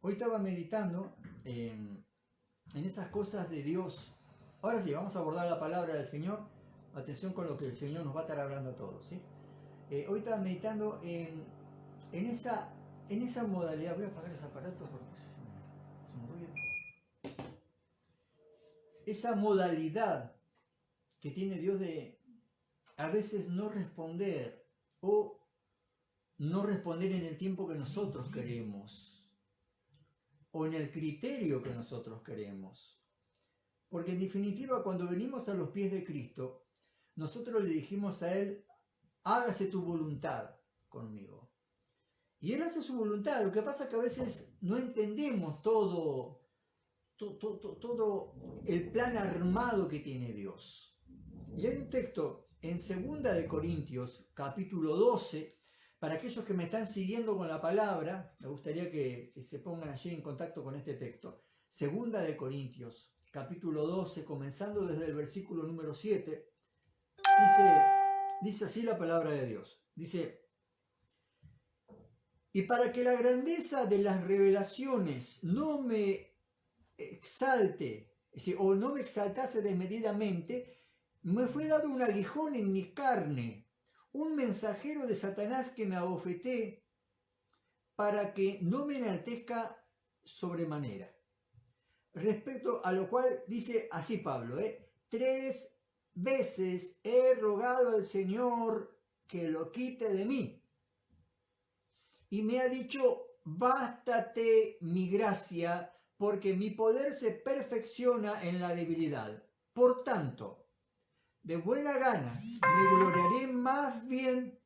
Hoy estaba meditando en esas cosas de Dios. Ahora sí, vamos a abordar la palabra del Señor. Atención con lo que el Señor nos va a estar hablando a todos, ¿sí? Hoy estaba meditando en esa modalidad. Voy a apagar ese aparato porque es un ruido. Esa modalidad que tiene Dios de a veces no responder o no responder en el tiempo que nosotros queremos o en el criterio que nosotros queremos. Porque en definitiva, cuando venimos a los pies de Cristo, nosotros le dijimos a Él, hágase tu voluntad conmigo. Y Él hace su voluntad. Lo que pasa es que a veces no entendemos todo el plan armado que tiene Dios. Y hay un texto en 2 de Corintios, capítulo 12, para aquellos que me están siguiendo con la palabra, me gustaría que se pongan allí en contacto con este texto. 2 de Corintios, capítulo 12, comenzando desde el versículo número 7, dice así la palabra de Dios. Dice, y para que la grandeza de las revelaciones no me exalte, o no me exaltase desmedidamente, me fue dado un aguijón en mi carne, un mensajero de Satanás que me abofeté para que no me enaltezca sobremanera. Respecto a lo cual dice así Pablo, 3 veces he rogado al Señor que lo quite de mí. Y me ha dicho, bástate mi gracia, porque mi poder se perfecciona en la debilidad. Por tanto, de buena gana me gloriaré más bien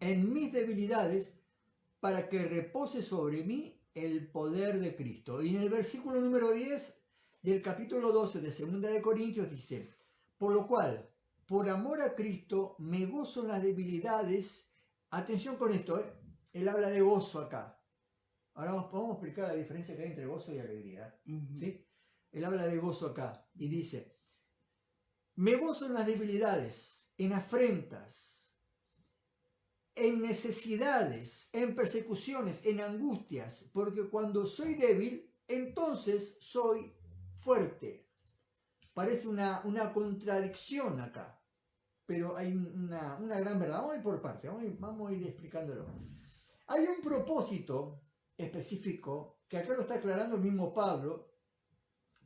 en mis debilidades para que repose sobre mí el poder de Cristo. Y en el versículo número 10 del capítulo 12 de 2 de Corintios dice, por lo cual, por amor a Cristo, me gozo en las debilidades. Atención con esto, él habla de gozo acá. Ahora vamos a explicar la diferencia que hay entre gozo y alegría. ¿Sí? Él habla de gozo acá y dice, me gozo en las debilidades, en afrentas, en necesidades, en persecuciones, en angustias, porque cuando soy débil, entonces soy fuerte. Parece una contradicción acá, pero hay una gran verdad. Vamos a ir por parte, vamos a ir explicándolo. Hay un propósito específico que acá lo está aclarando el mismo Pablo.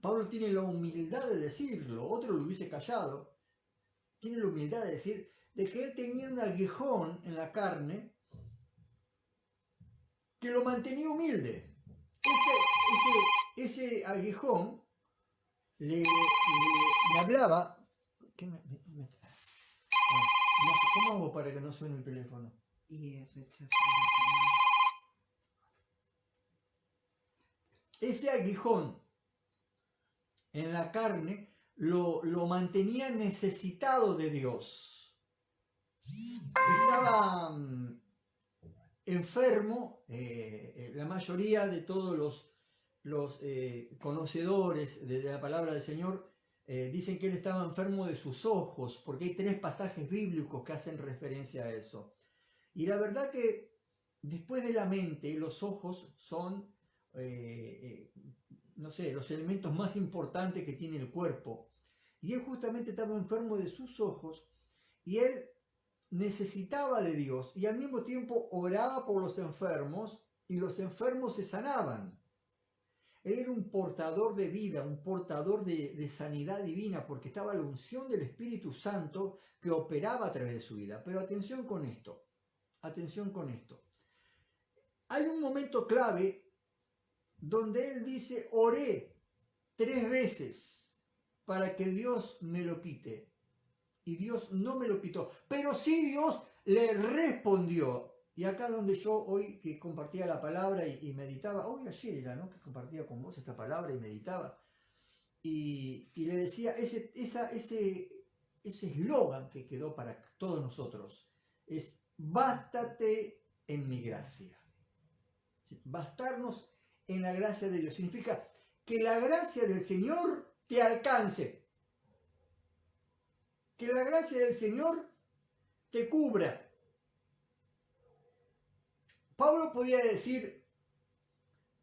Pablo tiene la humildad de decirlo, otro lo hubiese callado. Tiene la humildad de decir de que él tenía un aguijón en la carne que lo mantenía humilde. Ese aguijón le hablaba. ¿Cómo hago para que no suene el teléfono? Ese aguijón en la carne lo mantenía necesitado de Dios. Estaba enfermo, la mayoría de todos los conocedores de la palabra del Señor dicen que él estaba enfermo de sus ojos, porque hay 3 pasajes bíblicos que hacen referencia a eso. Y la verdad que después de la mente, los ojos son, no sé, los elementos más importantes que tiene el cuerpo. Y él justamente estaba enfermo de sus ojos y él necesitaba de Dios y al mismo tiempo oraba por los enfermos y los enfermos se sanaban. Él era un portador de vida, un portador de sanidad divina, porque estaba la unción del Espíritu Santo que operaba a través de su vida. Pero atención con esto, atención con esto. Hay un momento clave donde él dice, oré 3 veces para que Dios me lo quite. Y Dios no me lo quitó, pero sí Dios le respondió. Y acá donde yo hoy que compartía la palabra y meditaba, hoy ayer era, ¿no? Que compartía con vos esta palabra y meditaba. Y le decía, ese eslogan que quedó para todos nosotros es, bástate en mi gracia. ¿Sí? Bastarnos en la gracia de Dios. Significa que la gracia del Señor te alcance. Que la gracia del Señor te cubra. Pablo podía decir,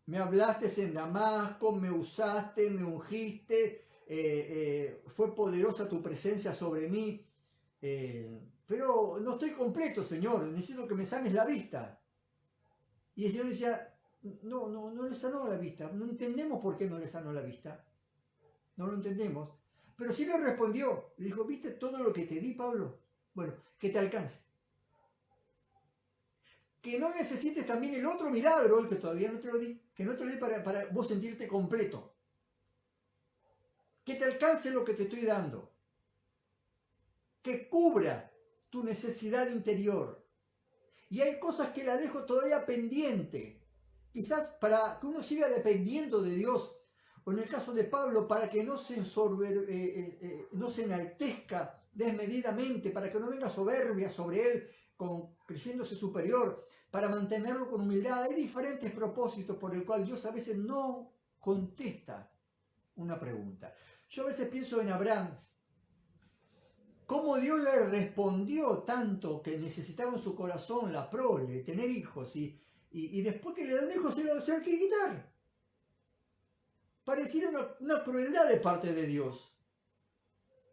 me hablaste en Damasco, me usaste, me ungiste, fue poderosa tu presencia sobre mí, pero no estoy completo, Señor, necesito que me sanes la vista. Y el Señor decía, no le sanó la vista, no entendemos por qué no le sanó la vista, no lo entendemos. Pero sí le respondió, le dijo, ¿viste todo lo que te di, Pablo? Bueno, que te alcance. Que no necesites también el otro milagro, el que todavía no te lo di, que no te lo di para vos sentirte completo. Que te alcance lo que te estoy dando. Que cubra tu necesidad interior. Y hay cosas que la dejo todavía pendiente. Quizás para que uno siga dependiendo de Dios, o en el caso de Pablo, para que no se enaltezca desmedidamente, para que no venga soberbia sobre él, creyéndose superior, para mantenerlo con humildad. Hay diferentes propósitos por el cual Dios a veces no contesta una pregunta. Yo a veces pienso en Abraham, cómo Dios le respondió tanto que necesitaba en su corazón la prole, tener hijos, y después que le dan hijos se lo quiere quitar. Pareciera una crueldad de parte de Dios.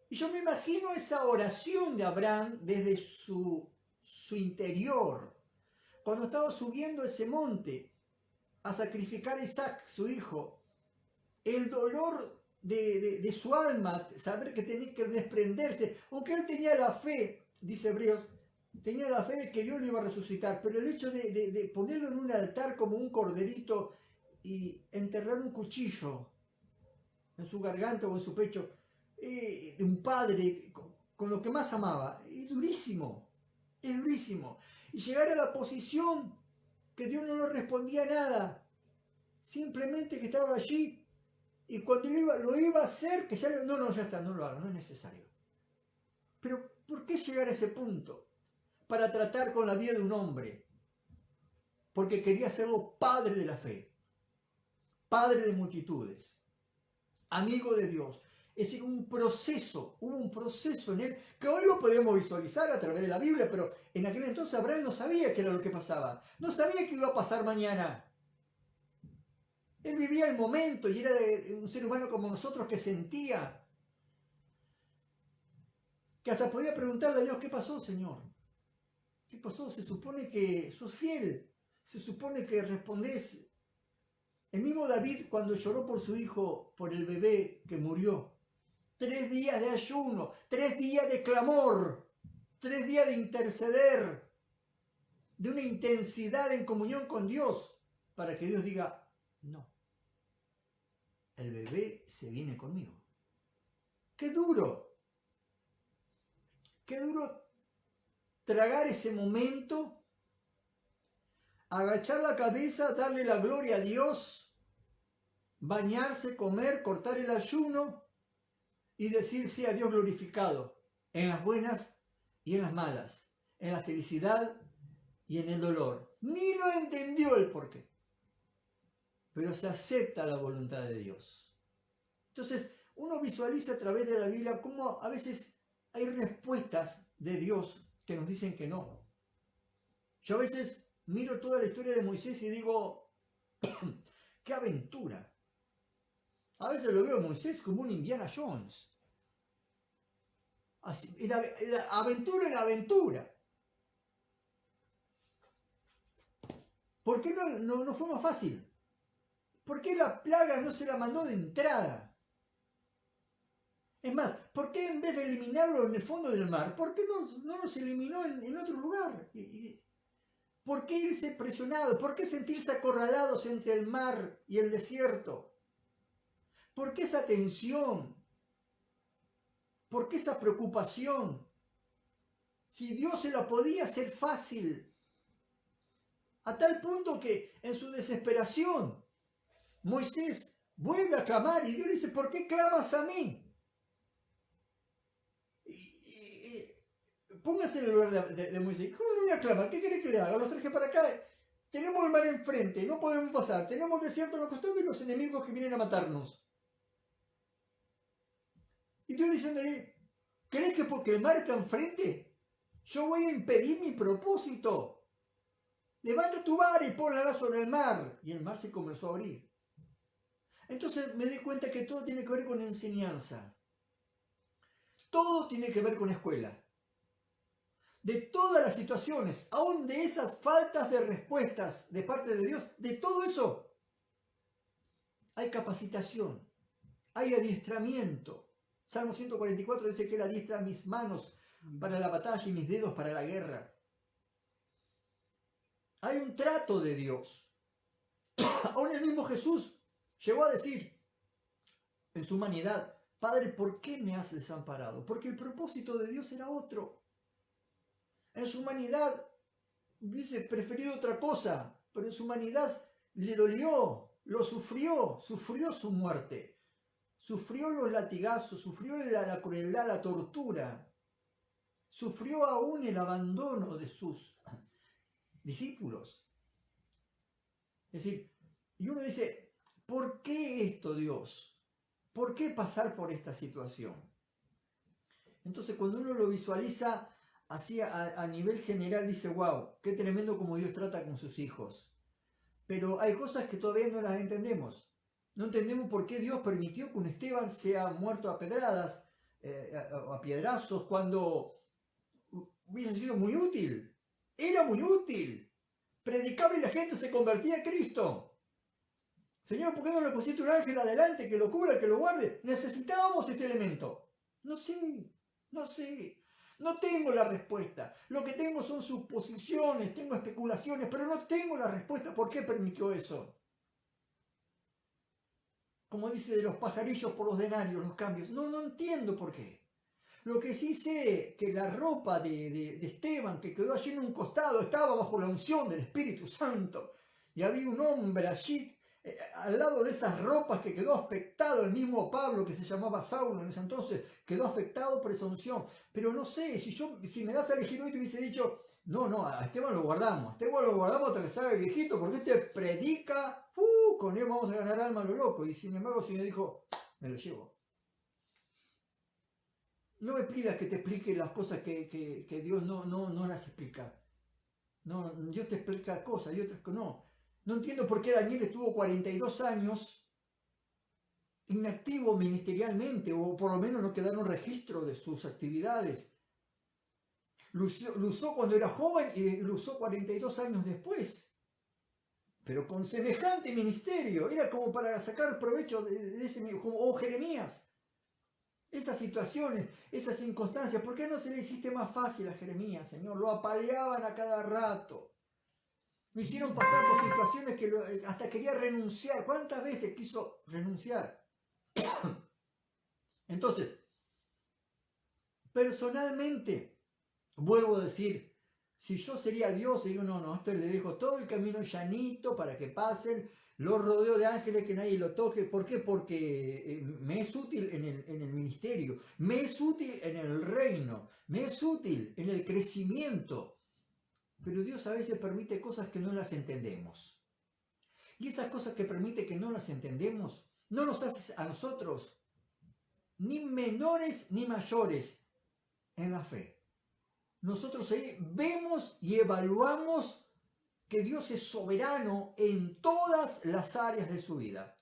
Y yo me imagino esa oración de Abraham desde su interior, cuando estaba subiendo ese monte a sacrificar a Isaac, su hijo, el dolor de su alma, saber que tenía que desprenderse, aunque él tenía la fe, dice Hebreos, tenía la fe de que Dios lo iba a resucitar, pero el hecho de ponerlo en un altar como un corderito y enterrar un cuchillo en su garganta o en su pecho, de un padre con lo que más amaba, es durísimo, es durísimo. Y llegar a la posición que Dios no le respondía nada, simplemente que estaba allí. Y cuando lo iba a hacer, que ya ya está, no lo haga, no es necesario. Pero ¿por qué llegar a ese punto? Para tratar con la vida de un hombre. Porque quería hacerlo padre de la fe, padre de multitudes, amigo de Dios. Es decir, hubo un proceso en él, que hoy lo podemos visualizar a través de la Biblia, pero en aquel entonces Abraham no sabía qué era lo que pasaba. No sabía qué iba a pasar mañana. Él vivía el momento y era un ser humano como nosotros que sentía, que hasta podía preguntarle a Dios, ¿qué pasó, Señor? ¿Qué pasó? Se supone que sos fiel, se supone que respondés. El mismo David, cuando lloró por su hijo, por el bebé que murió, 3 días de ayuno, 3 días de clamor, 3 días de interceder, de una intensidad en comunión con Dios, para que Dios diga, no, el bebé se viene conmigo. ¡Qué duro! ¡Qué duro tragar ese momento, agachar la cabeza, darle la gloria a Dios, bañarse, comer, cortar el ayuno y decir sí a Dios glorificado en las buenas y en las malas, en la felicidad y en el dolor? Ni lo entendió el porqué, pero se acepta la voluntad de Dios. Entonces, uno visualiza a través de la Biblia cómo a veces hay respuestas de Dios que nos dicen que no. Yo a veces miro toda la historia de Moisés y digo, ¡qué aventura! A veces lo veo a Moisés como un Indiana Jones. Así, aventura en aventura. ¿Por qué no fue más fácil? ¿Por qué la plaga no se la mandó de entrada? Es más, ¿por qué en vez de eliminarlo en el fondo del mar, por qué no los eliminó en otro lugar? ¿Por qué irse presionados? ¿Por qué sentirse acorralados entre el mar y el desierto? ¿Por qué esa tensión? ¿Por qué esa preocupación? Si Dios se la podía hacer fácil, a tal punto que en su desesperación Moisés vuelve a clamar y Dios le dice, ¿por qué clamas a mí? Póngase en el lugar de Moisés. ¿Cómo le voy a clamar? ¿Qué quiere que le haga? Los traje para acá. Tenemos el mar enfrente, no podemos pasar. Tenemos el desierto a los costados y los enemigos que vienen a matarnos. Y Dios diciéndole, ¿crees que porque el mar está enfrente, yo voy a impedir mi propósito? levanta tu vara y ponla sobre el mar. Y el mar se comenzó a abrir. Entonces me di cuenta que todo tiene que ver con enseñanza. Todo tiene que ver con escuela. De todas las situaciones, aún de esas faltas de respuestas de parte de Dios, de todo eso, hay capacitación, hay adiestramiento. Salmo 144 dice que Él adiestra mis manos para la batalla y mis dedos para la guerra. Hay un trato de Dios. Aún el mismo Jesús llegó a decir en su humanidad: Padre, ¿por qué me has desamparado? Porque el propósito de Dios era otro. En su humanidad hubiese preferido otra cosa, pero en su humanidad le dolió, lo sufrió su muerte. Sufrió los latigazos, sufrió la crueldad, la tortura. Sufrió aún el abandono de sus discípulos. Es decir, y uno dice, ¿por qué esto, Dios? ¿Por qué pasar por esta situación? Entonces, cuando uno lo visualiza así a nivel general, dice, wow, qué tremendo como Dios trata con sus hijos. Pero hay cosas que todavía no las entendemos. No entendemos por qué Dios permitió que un Esteban sea muerto a pedradas, a piedrazos, cuando hubiese sido muy útil. Era muy útil. Predicaba y la gente se convertía a Cristo. Señor, ¿por qué no le pusiste un ángel adelante que lo cubra, que lo guarde? Necesitábamos este elemento. No sé. No tengo la respuesta. Lo que tengo son suposiciones, tengo especulaciones, pero no tengo la respuesta. ¿Por qué permitió eso? Como dice, de los pajarillos por los denarios, los cambios. No entiendo por qué. Lo que sí sé, que la ropa de Esteban, que quedó allí en un costado, estaba bajo la unción del Espíritu Santo. Y había un hombre allí, al lado de esas ropas, que quedó afectado. El mismo Pablo, que se llamaba Saulo en ese entonces, quedó afectado por esa unción. Pero no sé, si me das a elegir hoy, te hubiese dicho, no, a Esteban lo guardamos. A Esteban lo guardamos hasta que salga viejito, porque este predica, con él vamos a ganar alma a lo loco. Y sin embargo, el Señor dijo, me lo llevo. No me pidas que te explique las cosas que Dios no las explica. No, Dios te explica cosas y otras que no. No entiendo por qué Daniel estuvo 42 años inactivo ministerialmente, o por lo menos no quedaron registro de sus actividades. Lo usó cuando era joven y lo usó 42 años después. Pero con semejante ministerio, era como para sacar provecho de ese, o Jeremías. Esas situaciones, esas inconstancias, ¿por qué no se le hiciste más fácil a Jeremías, Señor? Lo apaleaban a cada rato. Lo hicieron pasar por situaciones que hasta quería renunciar. ¿Cuántas veces quiso renunciar? Entonces, personalmente, vuelvo a decir, si yo sería Dios, digo, no, esto le dejo todo el camino llanito para que pasen, lo rodeo de ángeles, que nadie lo toque. ¿Por qué? Porque me es útil en el ministerio, me es útil en el reino, me es útil en el crecimiento. Pero Dios a veces permite cosas que no las entendemos. Y esas cosas que permite que no las entendemos, no nos hace a nosotros ni menores ni mayores en la fe. Nosotros ahí vemos y evaluamos que Dios es soberano en todas las áreas de su vida.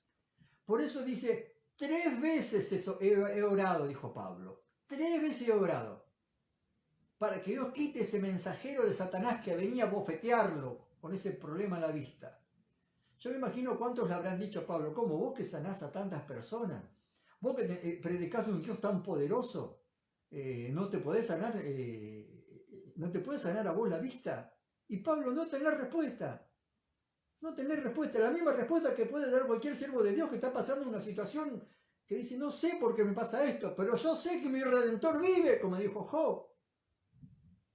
Por eso dice, 3 veces he orado, dijo Pablo. 3 veces he orado. Para que Dios quite ese mensajero de Satanás que venía a bofetearlo con ese problema a la vista. Yo me imagino cuántos le habrán dicho a Pablo, ¿cómo vos que sanás a tantas personas? Vos que predicás de un Dios tan poderoso, no te podés sanar, no te puede sanar a vos la vista. Y Pablo, no tenés respuesta. No tenés respuesta. La misma respuesta que puede dar cualquier siervo de Dios que está pasando una situación que dice, no sé por qué me pasa esto, pero yo sé que mi Redentor vive, como dijo Job.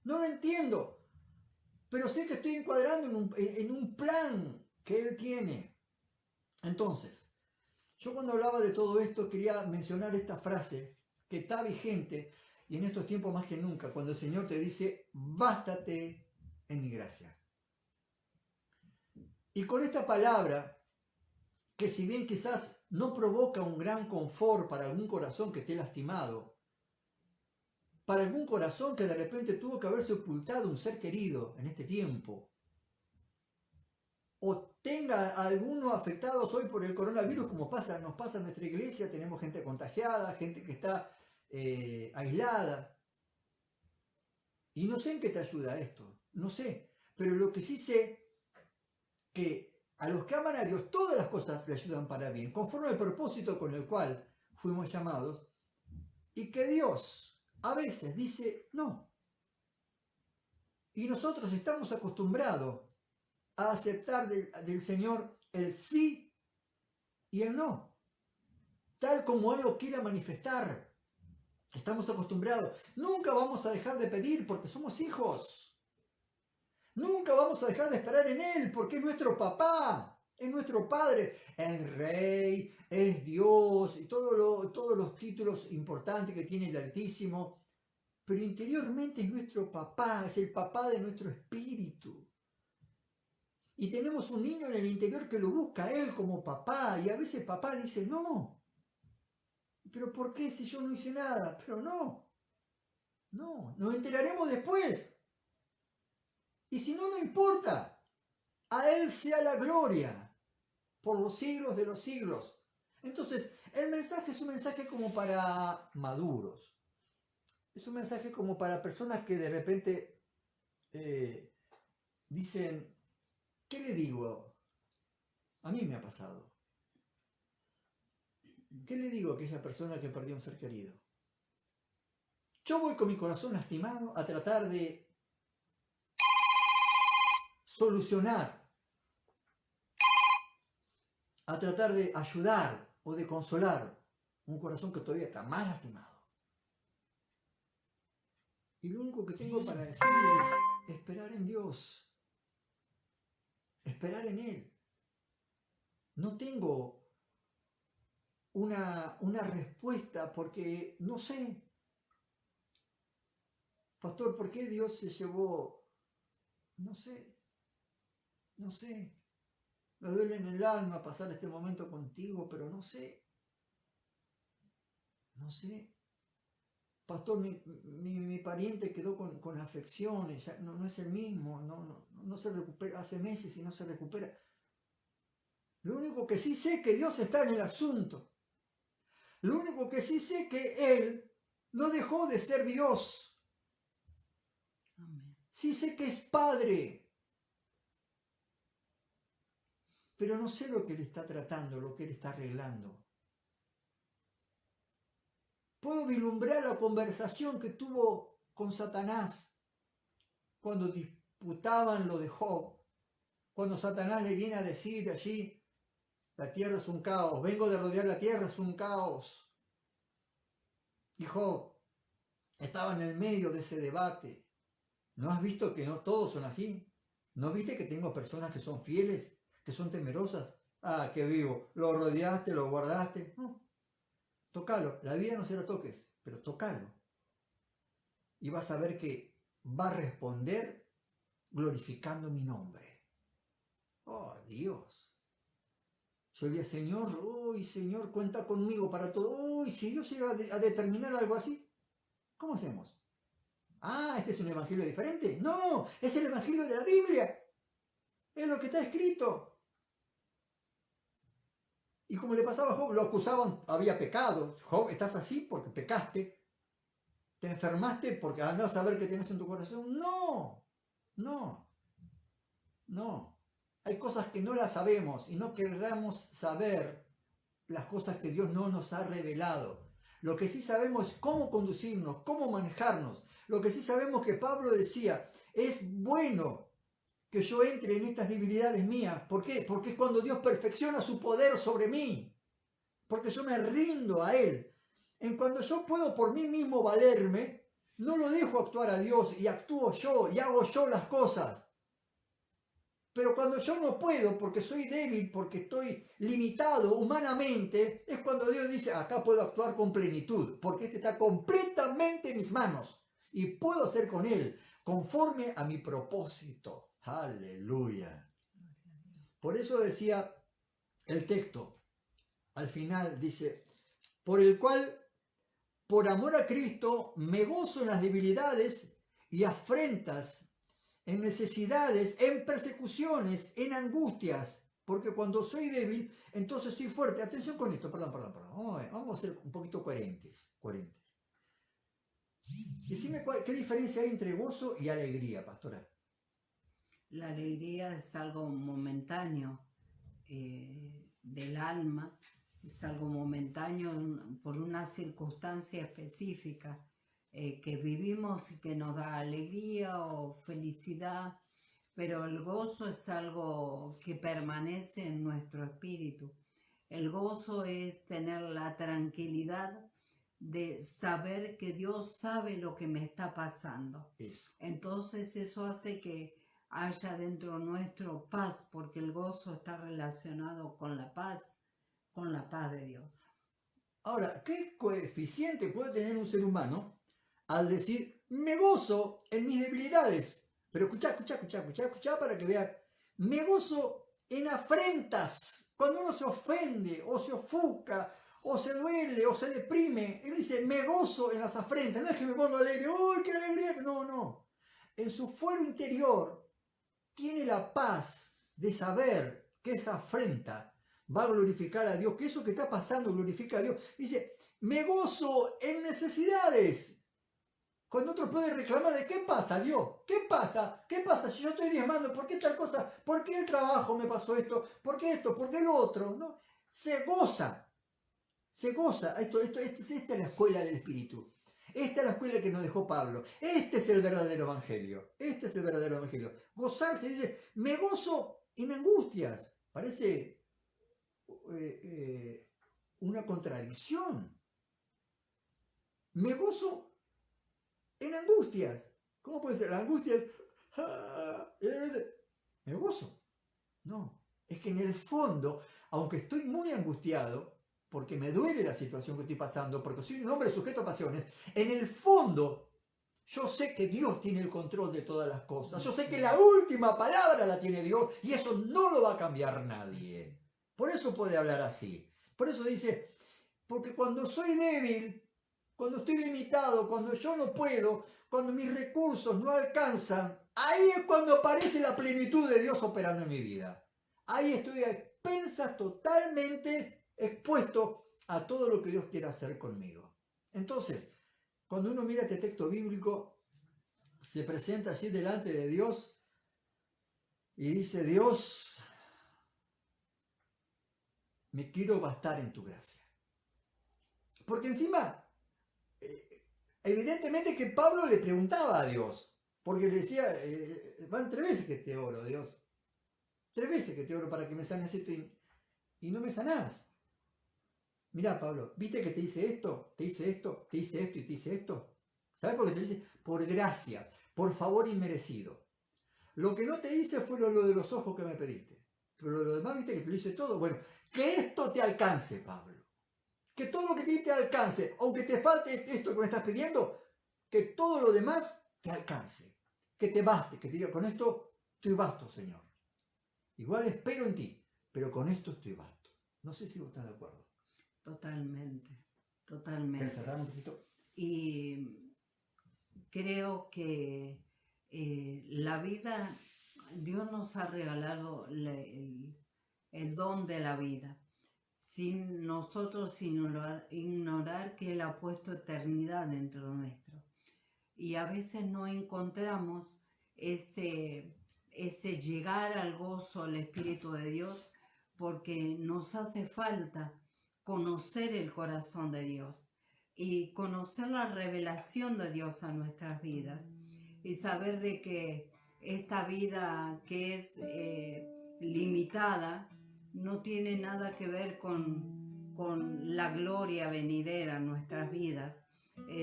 No lo entiendo, pero sé que estoy encuadrando en un plan que Él tiene. Entonces, yo cuando hablaba de todo esto quería mencionar esta frase que está vigente y en estos tiempos más que nunca, cuando el Señor te dice, bástate en mi gracia. Y con esta palabra, que si bien quizás no provoca un gran confort para algún corazón que esté lastimado, para algún corazón que de repente tuvo que haber sepultado un ser querido en este tiempo, o tenga alguno afectados hoy por el coronavirus, como nos pasa en nuestra iglesia, tenemos gente contagiada, gente que está aislada. Y no sé en qué te ayuda esto, no sé, pero lo que sí sé, que a los que aman a Dios todas las cosas le ayudan para bien, conforme al propósito con el cual fuimos llamados, y que Dios a veces dice no. Y nosotros estamos acostumbrados a aceptar del Señor el sí y el no, tal como Él lo quiera manifestar. Estamos acostumbrados. Nunca vamos a dejar de pedir porque somos hijos. Nunca vamos a dejar de esperar en Él porque es nuestro papá, es nuestro padre, es rey, es Dios y todos los títulos importantes que tiene el Altísimo. Pero interiormente es nuestro papá, es el papá de nuestro espíritu. Y tenemos un niño en el interior que lo busca a Él como papá. Y a veces papá dice, no. ¿Pero por qué si yo no hice nada? Pero no. Nos enteraremos después. Y si no, no importa. A Él sea la gloria por los siglos de los siglos. Entonces, el mensaje es un mensaje como para maduros. Es un mensaje como para personas que de repente dicen, ¿qué le digo? A mí me ha pasado. ¿Qué le digo a aquella persona que perdió un ser querido? Yo voy con mi corazón lastimado a tratar de solucionar, a tratar de ayudar o de consolar un corazón que todavía está más lastimado. Y lo único que tengo para decirles es esperar en Dios, esperar en Él. No tengo una respuesta porque no sé. Pastor, ¿por qué Dios se llevó? No sé. Me duele en el alma pasar este momento contigo, pero no sé. Pastor, mi pariente quedó con afecciones, ya no es el mismo, no se recupera, hace meses y no se recupera. Lo único que sí sé es que Dios está en el asunto. Lo único que sí sé es que Él no dejó de ser Dios. Amén. Sí sé que es Padre. Pero no sé lo que Él está tratando, lo que Él está arreglando. Puedo vislumbrar la conversación que tuvo con Satanás cuando disputaban lo de Job. Cuando Satanás le viene a decir allí, la tierra es un caos, vengo de rodear la tierra, es un caos. Y Job estaba en el medio de ese debate. ¿No has visto que no todos son así? ¿No viste que tengo personas que son fieles, que son temerosas? Ah, qué vivo, lo rodeaste, lo guardaste. No, tócalo, la vida no se la toques, pero tócalo. Y vas a ver que va a responder glorificando mi nombre. Oh, Dios. Yo le dije, Señor, uy, Señor, cuenta conmigo para todo. Uy, si Dios llega a determinar algo así, ¿cómo hacemos? Ah, ¿este es un evangelio diferente? No, es el evangelio de la Biblia. Es lo que está escrito. Y como le pasaba a Job, lo acusaban, había pecado. Job, estás así porque pecaste. Te enfermaste porque andás a ver qué tienes en tu corazón. No. Hay cosas que no las sabemos y no querramos saber las cosas que Dios no nos ha revelado. Lo que sí sabemos es cómo conducirnos, cómo manejarnos. Lo que sí sabemos que Pablo decía, es bueno que yo entre en estas debilidades mías. ¿Por qué? Porque es cuando Dios perfecciona su poder sobre mí. Porque yo me rindo a Él. En cuando yo puedo por mí mismo valerme, no lo dejo actuar a Dios y actúo yo y hago yo las cosas. Pero cuando yo no puedo, porque soy débil, porque estoy limitado humanamente, es cuando Dios dice, acá puedo actuar con plenitud, porque este está completamente en mis manos y puedo hacer con él conforme a mi propósito. Aleluya. Por eso decía el texto, al final dice, por el cual, por amor a Cristo, me gozo en las debilidades y afrentas, en necesidades, en persecuciones, en angustias. Porque cuando soy débil, entonces soy fuerte. Atención con esto, perdón. Vamos a ser un poquito coherentes. Decime qué diferencia hay entre gozo y alegría, pastora. La alegría es algo momentáneo del alma, es algo momentáneo por una circunstancia específica que vivimos y que nos da alegría o felicidad, pero el gozo es algo que permanece en nuestro espíritu. El gozo es tener la tranquilidad de saber que Dios sabe lo que me está pasando. Eso. Entonces eso hace que haya dentro nuestro paz, porque el gozo está relacionado con la paz de Dios. Ahora, ¿qué coeficiente puede tener un ser humano al decir, me gozo en mis debilidades? Pero escuchá para que vean, me gozo en afrentas, cuando uno se ofende o se ofusca o se duele o se deprime, él dice, me gozo en las afrentas, no es que me pongo alegre, ¡uy, qué alegría! No. En su fuero interior tiene la paz de saber que esa afrenta va a glorificar a Dios, que eso que está pasando glorifica a Dios. Dice, me gozo en necesidades. Cuando otro puede reclamar de qué pasa, Dios, ¿qué pasa? ¿Qué pasa si yo estoy diezmando? ¿Por qué tal cosa? ¿Por qué el trabajo me pasó esto? ¿Por qué esto? ¿Por qué lo otro? ¿No? Se goza. Esta es la escuela del Espíritu. Esta es la escuela que nos dejó Pablo. Este es el verdadero evangelio. Gozarse, dice, me gozo en angustias. Parece una contradicción. Me gozo en angustias. ¿Cómo puede ser? La angustia me gozo. No, es que en el fondo, aunque estoy muy angustiado, porque me duele la situación que estoy pasando, porque soy un hombre sujeto a pasiones, en el fondo yo sé que Dios tiene el control de todas las cosas. Yo sé que la última palabra la tiene Dios y eso no lo va a cambiar nadie. Por eso puede hablar así. Por eso dice, porque cuando soy débil, cuando estoy limitado, cuando yo no puedo, cuando mis recursos no alcanzan, ahí es cuando aparece la plenitud de Dios operando en mi vida. Ahí estoy a expensas, totalmente expuesto a todo lo que Dios quiere hacer conmigo. Entonces, cuando uno mira este texto bíblico, se presenta allí delante de Dios y dice, Dios, me quiero bastar en tu gracia. Porque encima, evidentemente que Pablo le preguntaba a Dios, porque le decía, van 3 veces que te oro, Dios. 3 veces que te oro para que me sanes esto y no me sanás. Mirá, Pablo, ¿viste que te hice esto? Te hice esto, te hice esto y te hice esto. ¿Sabes por qué te dice? Por gracia, por favor inmerecido. Lo que no te hice fue lo de los ojos que me pediste. Pero lo demás, viste que te lo hice todo. Bueno, que esto te alcance, Pablo. Que todo lo que te alcance, aunque te falte esto que me estás pidiendo, que todo lo demás te alcance. Que te baste, que te diga, con esto estoy basto, Señor. Igual espero en ti, pero con esto estoy basto. No sé si vos estás de acuerdo. Totalmente. ¿Quieres cerrar un poquito? Y creo que la vida, Dios nos ha regalado el don de la vida, sin nosotros ignorar que Él ha puesto eternidad dentro nuestro. Y a veces no encontramos ese llegar al gozo, al Espíritu de Dios, porque nos hace falta conocer el corazón de Dios y conocer la revelación de Dios a nuestras vidas y saber de que esta vida que es limitada no tiene nada que ver con la gloria venidera en nuestras vidas.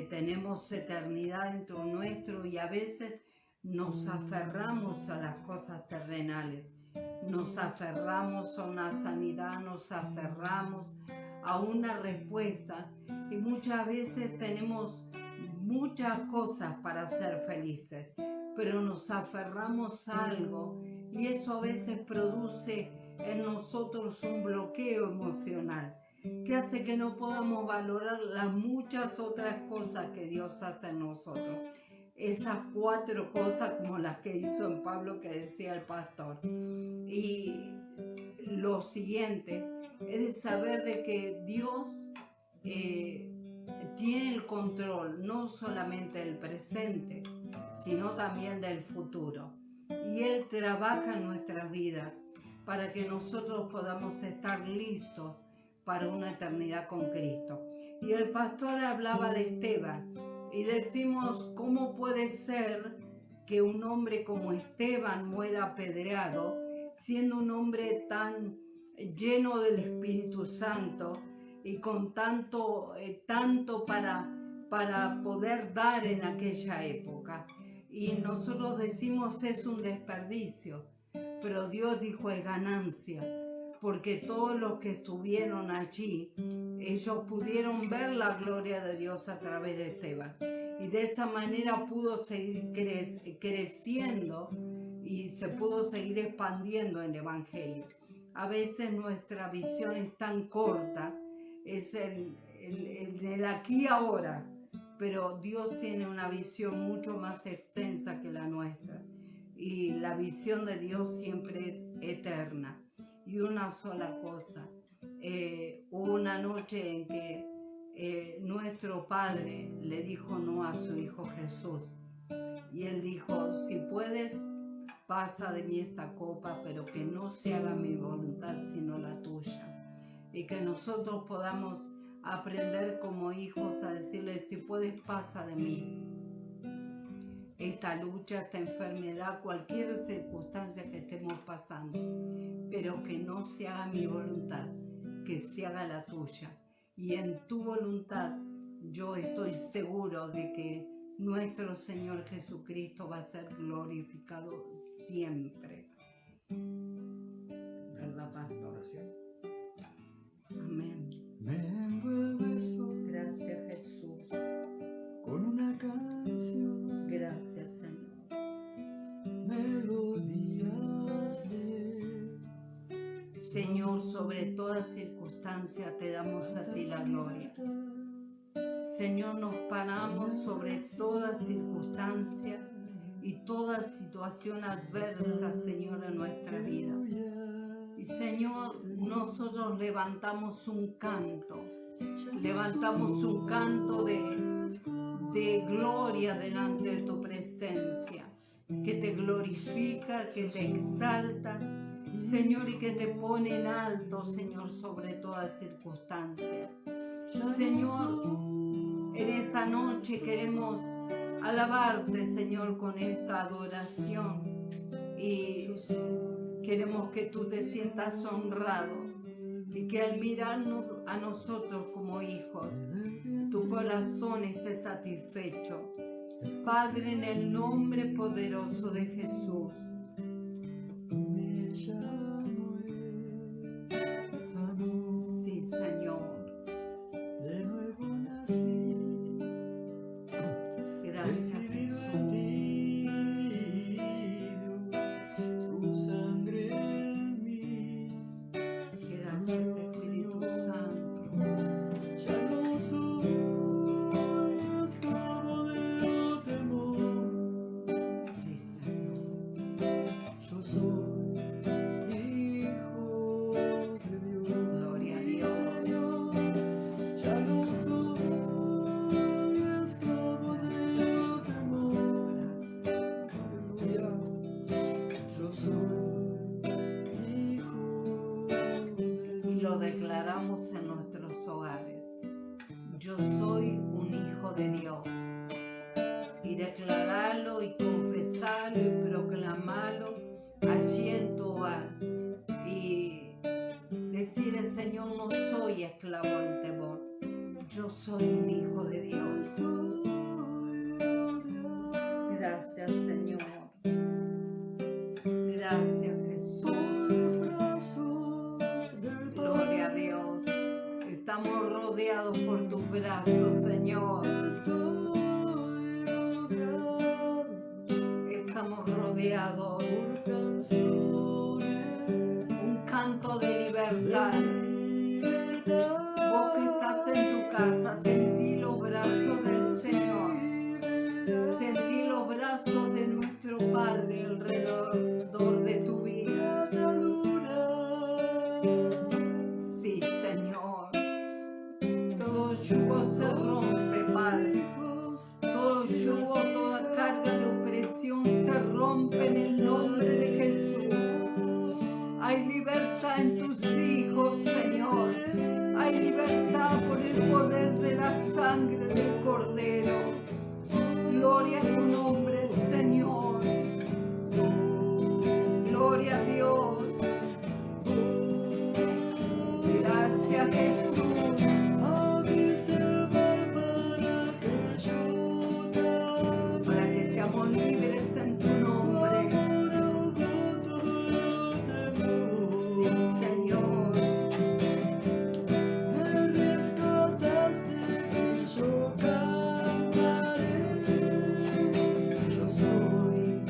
Tenemos eternidad dentro nuestro y a veces nos aferramos a las cosas terrenales, nos aferramos a una sanidad, nos aferramos a una respuesta y muchas veces tenemos muchas cosas para ser felices, pero nos aferramos a algo y eso a veces produce en nosotros un bloqueo emocional que hace que no podamos valorar las muchas otras cosas que Dios hace en nosotros. esas 4 cosas como las que hizo en Pablo que decía el pastor. Y lo siguiente es de saber de que Dios tiene el control no solamente del presente, sino también del futuro. Y Él trabaja en nuestras vidas para que nosotros podamos estar listos para una eternidad con Cristo. Y el pastor hablaba de Esteban y decimos, ¿cómo puede ser que un hombre como Esteban muera apedreado, siendo un hombre tan lleno del Espíritu Santo y con tanto para poder dar en aquella época? Y nosotros decimos es un desperdicio, pero Dios dijo es ganancia, porque todos los que estuvieron allí, ellos pudieron ver la gloria de Dios a través de Esteban. Y de esa manera pudo seguir creciendo y se pudo seguir expandiendo el Evangelio. A veces nuestra visión es tan corta, es el aquí y ahora, pero Dios tiene una visión mucho más extensa que la nuestra. Y la visión de Dios siempre es eterna. Y una sola cosa, hubo una noche en que nuestro Padre le dijo no a su Hijo Jesús. Y Él dijo, si puedes, pasa de mí esta copa, pero que no se haga mi voluntad sino la tuya. Y que nosotros podamos aprender como hijos a decirle, si puedes, pasa de mí esta lucha, esta enfermedad, cualquier circunstancia que estemos pasando, pero que no se haga mi voluntad, que se haga la tuya. Y en tu voluntad yo estoy seguro de que nuestro Señor Jesucristo va a ser glorificado siempre. ¿Verdad, pastor? Amén. Me envuelves hoy Gracias, Jesús. con una canción, Gracias, Señor. melodías de Señor, sobre toda circunstancia te damos a ti la gloria. Señor, nos paramos sobre toda circunstancia y toda situación adversa, Señor, en nuestra vida. Y Señor, nosotros levantamos un canto de gloria delante de tu presencia, que te glorifica, que te exalta, Señor, y que te pone en alto, Señor, sobre toda circunstancia. Señor, en esta noche queremos alabarte, Señor, con esta adoración y queremos que tú te sientas honrado y que al mirarnos a nosotros como hijos, tu corazón esté satisfecho. Padre, en el nombre poderoso de Jesús. Sí, Señor. de nuevo nací. Gracias, Jesús. Tu sangre en mí. Gracias, Espíritu Santo. Ya no soy esclavo del temor. Sí, Señor. Yo soy hijo de Dios. Gloria a Dios. Señor, ya no soy esclavo del temor. Aleluya. Yo soy hijo de Dios. Y lo declaramos en nuestros hogares. Yo soy un hijo de Dios. Y declararlo y confesarlo y proclamarlo allí en tu hogar. Y decir, Señor, no soy esclavo del temor. Yo soy un hijo de Dios. Gracias, Señor. Gracias, Jesús. Gloria a Dios. Estamos rodeados por tus brazos, Señor. Estamos rodeados. Un canto de libertad. Vos que estás en tu casa, sentí los brazos del Señor. Sentí Hay libertad en tus hijos, Señor. Hay libertad por el poder de la sangre del Cordero. Gloria a tu nombre, Señor. Gloria a Dios. Gracias, Jesús. Para que seamos libres en tu nombre. Sí, Señor. Yo soy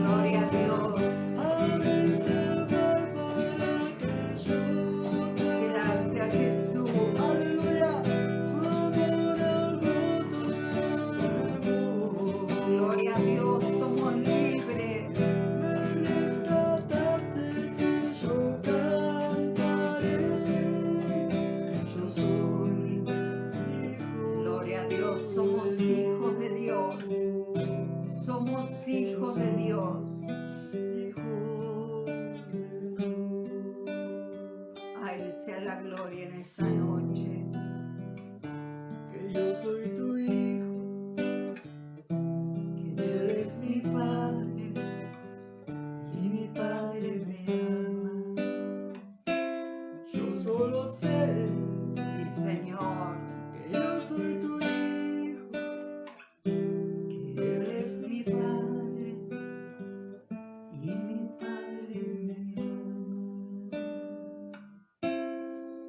gloria a Dios. Gracias, Jesús. Gloria a Dios, somos libres. Yo soy. Gloria a Dios, somos hijos de Dios. Somos hijos de Dios.